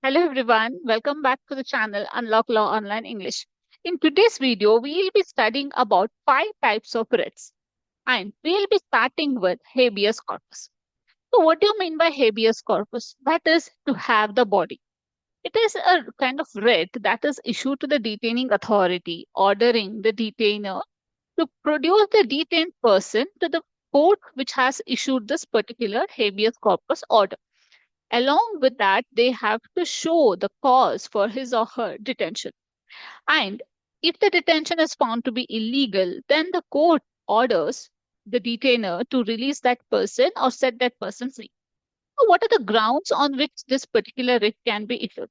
Hello everyone, welcome back to the channel Unlock Law Online English. In today's video, we'll be studying about 5 types of writs and we'll be starting with habeas corpus. So what do you mean by habeas corpus? That is to have the body. It is a kind of writ that is issued to the detaining authority, ordering the detainer to produce the detained person to the court which has issued this particular habeas corpus order. Along with that, they have to show the cause for his or her detention. And if the detention is found to be illegal, then the court orders the detainer to release that person or set that person free. So what are the grounds on which this particular writ can be issued?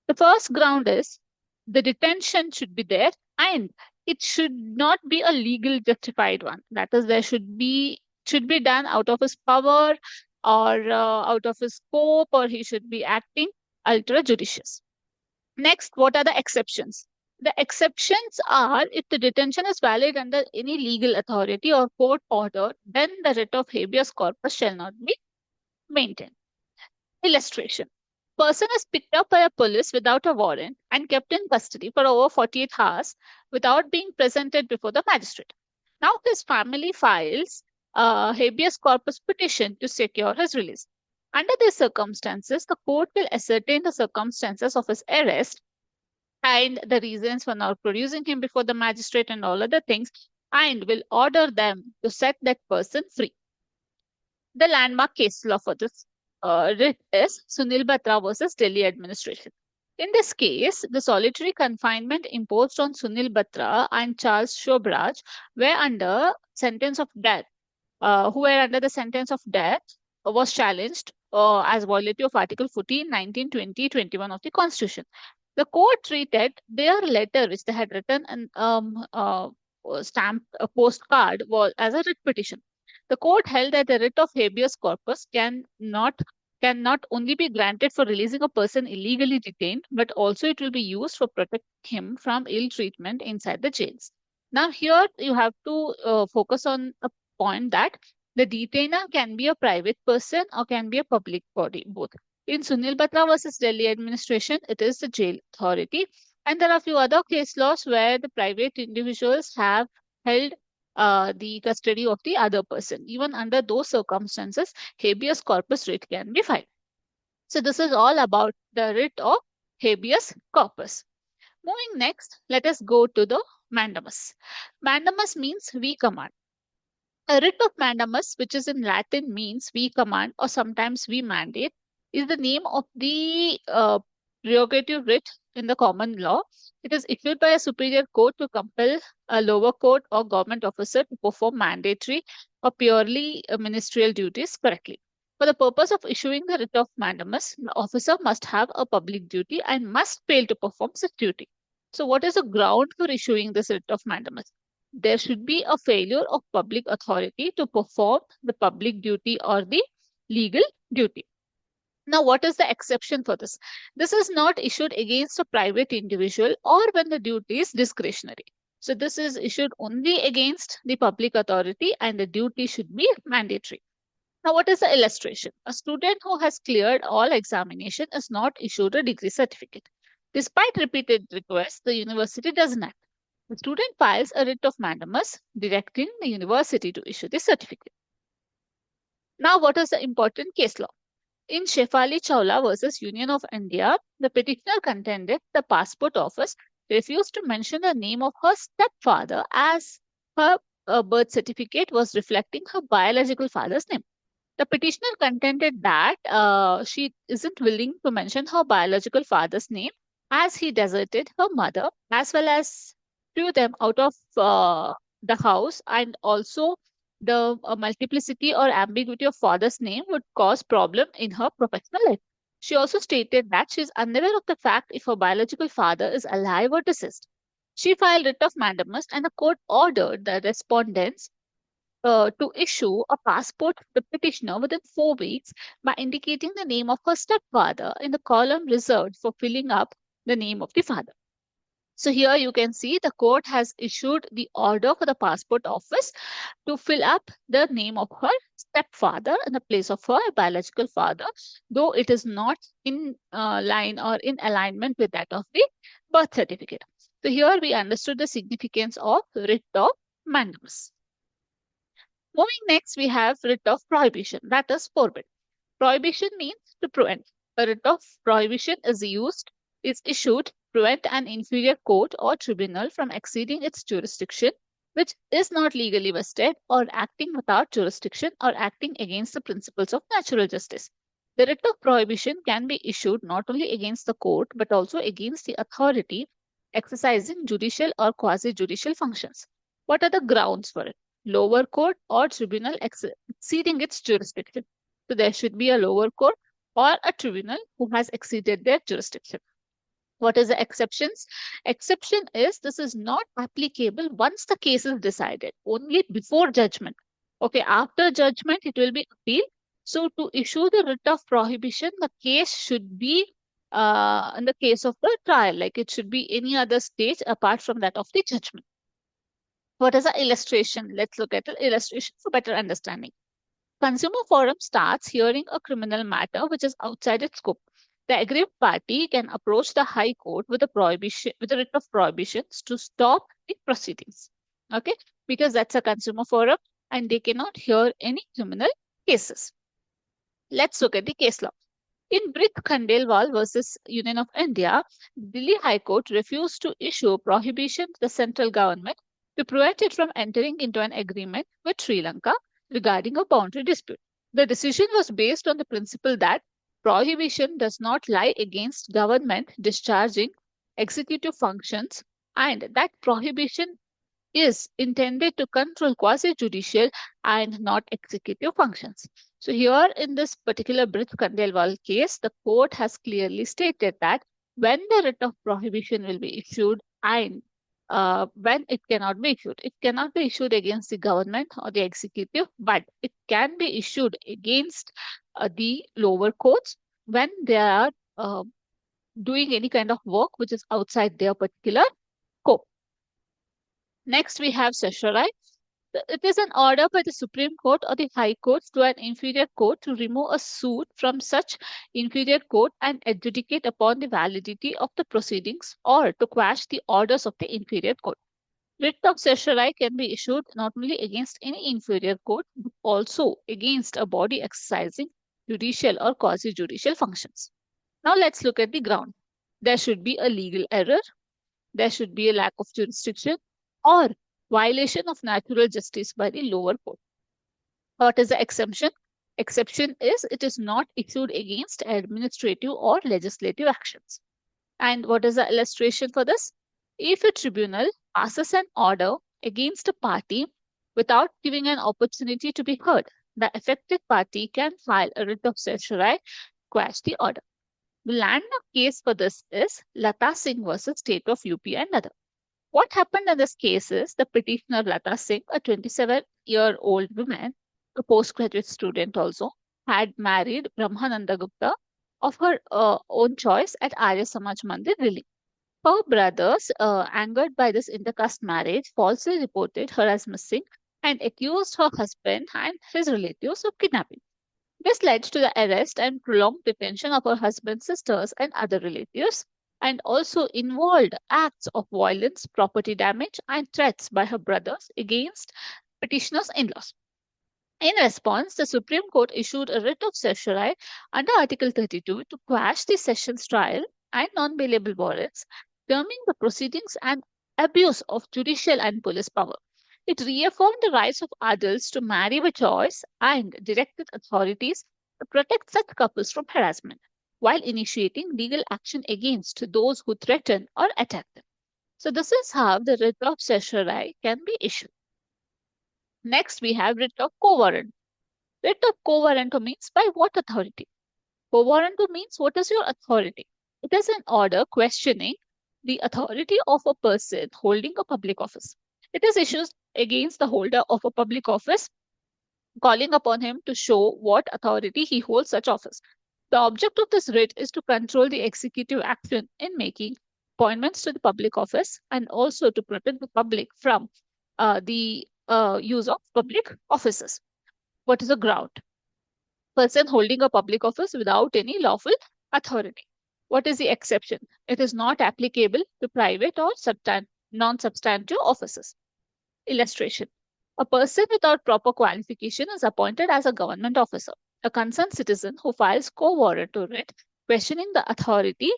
The first ground is the detention should be there and it should not be a legal justified one. That is, there should be done out of his power or out of his scope, or he should be acting ultra judicious. Next, what are the exceptions? The exceptions are if the detention is valid under any legal authority or court order, then the writ of habeas corpus shall not be maintained. Illustration. Person is picked up by a police without a warrant and kept in custody for over 48 hours without being presented before the magistrate. Now his family files a habeas corpus petition to secure his release. Under these circumstances, the court will ascertain the circumstances of his arrest and the reasons for not producing him before the magistrate and all other things, and will order them to set that person free. The landmark case law for this writ is Sunil Batra versus Delhi administration. In this case, the solitary confinement imposed on Sunil Batra and Charles Shobraj were under sentence of death, who were under the sentence of death, was challenged as violative of Article 14, 19, 20, 21 of the Constitution. The court treated their letter, which they had written and stamped a postcard, was as a writ petition. The court held that the writ of habeas corpus cannot only be granted for releasing a person illegally detained, but also it will be used for protecting him from ill treatment inside the jails. Now, here you have to focus on a point that the detainer can be a private person or can be a public body, both. In Sunil Batra versus Delhi administration, it is the jail authority. And there are a few other case laws where the private individuals have held the custody of the other person. Even under those circumstances, habeas corpus writ can be filed. So this is all about the writ of habeas corpus. Moving next, let us go to the mandamus. Mandamus means we command. A writ of mandamus, which is in Latin means we command or sometimes we mandate, is the name of the prerogative writ in the common law. It is issued by a superior court to compel a lower court or government officer to perform mandatory or purely ministerial duties correctly. For the purpose of issuing the writ of mandamus, the officer must have a public duty and must fail to perform such duty. So, what is the ground for issuing this writ of mandamus? There should be a failure of public authority to perform the public duty or the legal duty. Now, what is the exception for this? This is not issued against a private individual or when the duty is discretionary. So, this is issued only against the public authority and the duty should be mandatory. Now, what is the illustration? A student who has cleared all examination is not issued a degree certificate. Despite repeated requests, the university does not. The student files a writ of mandamus directing the university to issue the certificate. Now, what is the important case law? In Shefali Chawla versus Union of India, the petitioner contended the passport office refused to mention the name of her stepfather as her birth certificate was reflecting her biological father's name. The petitioner contended that she isn't willing to mention her biological father's name as he deserted her mother as well as threw them out of the house, and also the multiplicity or ambiguity of father's name would cause problem in her professional life. She also stated that she is unaware of the fact if her biological father is alive or deceased. She filed writ of mandamus and the court ordered the respondents to issue a passport to the petitioner within 4 weeks by indicating the name of her stepfather in the column reserved for filling up the name of the father. So here you can see the court has issued the order for the passport office to fill up the name of her stepfather in the place of her biological father, though it is not in line or in alignment with that of the birth certificate. So here we understood the significance of writ of mandamus. Moving next, we have writ of prohibition, that is forbid. Prohibition means to prevent. A writ of prohibition is issued to prevent an inferior court or tribunal from exceeding its jurisdiction, which is not legally vested, or acting without jurisdiction, or acting against the principles of natural justice. The writ of prohibition can be issued not only against the court but also against the authority exercising judicial or quasi-judicial functions. What are the grounds for it? Lower court or tribunal exceeding its jurisdiction. So there should be a lower court or a tribunal who has exceeded their jurisdiction. What is the exceptions? Exception is this is not applicable once the case is decided, only before judgment. Okay, after judgment, it will be appealed. So to issue the writ of prohibition, the case should be in the case of the trial, like it should be any other stage apart from that of the judgment. What is the illustration? Let's look at the illustration for better understanding. Consumer forum starts hearing a criminal matter which is outside its scope. The aggrieved party can approach the High Court with a writ of prohibitions to stop the proceedings. Okay, because that's a consumer forum and they cannot hear any criminal cases. Let's look at the case law. In Brith Khandelwal versus Union of India, Delhi High Court refused to issue prohibition to the central government to prevent it from entering into an agreement with Sri Lanka regarding a boundary dispute. The decision was based on the principle that prohibition does not lie against government discharging executive functions and that prohibition is intended to control quasi-judicial and not executive functions. So here in this particular Brith Khandelwal case, the court has clearly stated that when the writ of prohibition will be issued and when it cannot be issued. It cannot be issued against the government or the executive, but it can be issued against the lower courts when they are doing any kind of work which is outside their particular scope. Next, we have certiorari. It is an order by the Supreme Court or the High Court to an inferior court to remove a suit from such inferior court and adjudicate upon the validity of the proceedings or to quash the orders of the inferior court. Writ of certiorari can be issued not only against any inferior court but also against a body exercising judicial or quasi-judicial functions. Now let's look at the ground. There should be a legal error, there should be a lack of jurisdiction, or violation of natural justice by the lower court. What is the exemption? Exception is it is not issued against administrative or legislative actions. And what is the illustration for this? If a tribunal passes an order against a party without giving an opportunity to be heard, the affected party can file a writ of certiorari to quash the order. The landmark case for this is Lata Singh versus State of UP and other. What happened in this case is the petitioner Lata Singh, a 27-year-old woman, a postgraduate student also, had married Brahmananda Gupta of her own choice at Arya Samaj Mandir, Delhi. Her brothers, angered by this intercaste marriage, falsely reported her as missing and accused her husband and his relatives of kidnapping. This led to the arrest and prolonged detention of her husband's sisters and other relatives, and also involved acts of violence, property damage, and threats by her brothers against petitioner's in-laws. In response, the Supreme Court issued a writ of certiorari under Article 32 to quash the sessions trial and non-bailable warrants, terming the proceedings an abuse of judicial and police power. It reaffirmed the rights of adults to marry by choice and directed authorities to protect such couples from harassment, while initiating legal action against those who threaten or attack them. So this is how the writ of certiorari can be issued. Next, we have writ of Quo-Warranto. Writ of Quo-Warranto means by what authority? Quo-Warranto means what is your authority? It is an order questioning the authority of a person holding a public office. It is issued against the holder of a public office, calling upon him to show what authority he holds such office. The object of this writ is to control the executive action in making appointments to the public office and also to protect the public from the use of public offices. What is a ground? Person holding a public office without any lawful authority. What is the exception? It is not applicable to private or non-substantive offices. Illustration. A person without proper qualification is appointed as a government officer. A concerned citizen who files quo-warranto writ questioning the authority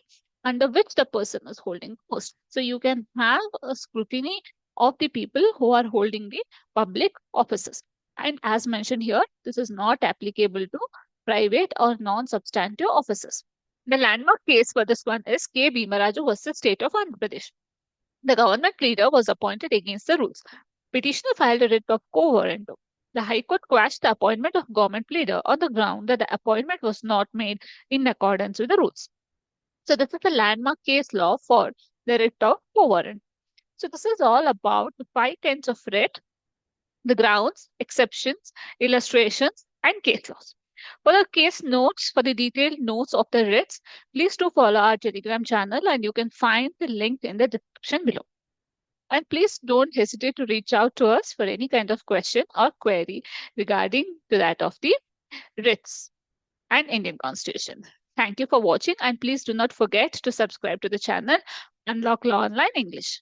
under which the person is holding post. So you can have a scrutiny of the people who are holding the public offices. And as mentioned here, this is not applicable to private or non-substantive offices. The landmark case for this one is K. Bhimaraju versus State of Andhra Pradesh. The government pleader was appointed against the rules. Petitioner filed a writ of quo-warranto. The High Court quashed the appointment of government pleader on the ground that the appointment was not made in accordance with the rules. So this is the landmark case law for the writ of quo-warranto. So this is all about the 5 kinds of writ, the grounds, exceptions, illustrations, and case laws. For the case notes, for the detailed notes of the writs, please do follow our Telegram channel and you can find the link in the description below. And please don't hesitate to reach out to us for any kind of question or query regarding to that of the writs and Indian Constitution. Thank you for watching and please do not forget to subscribe to the channel Unlock Law Online English.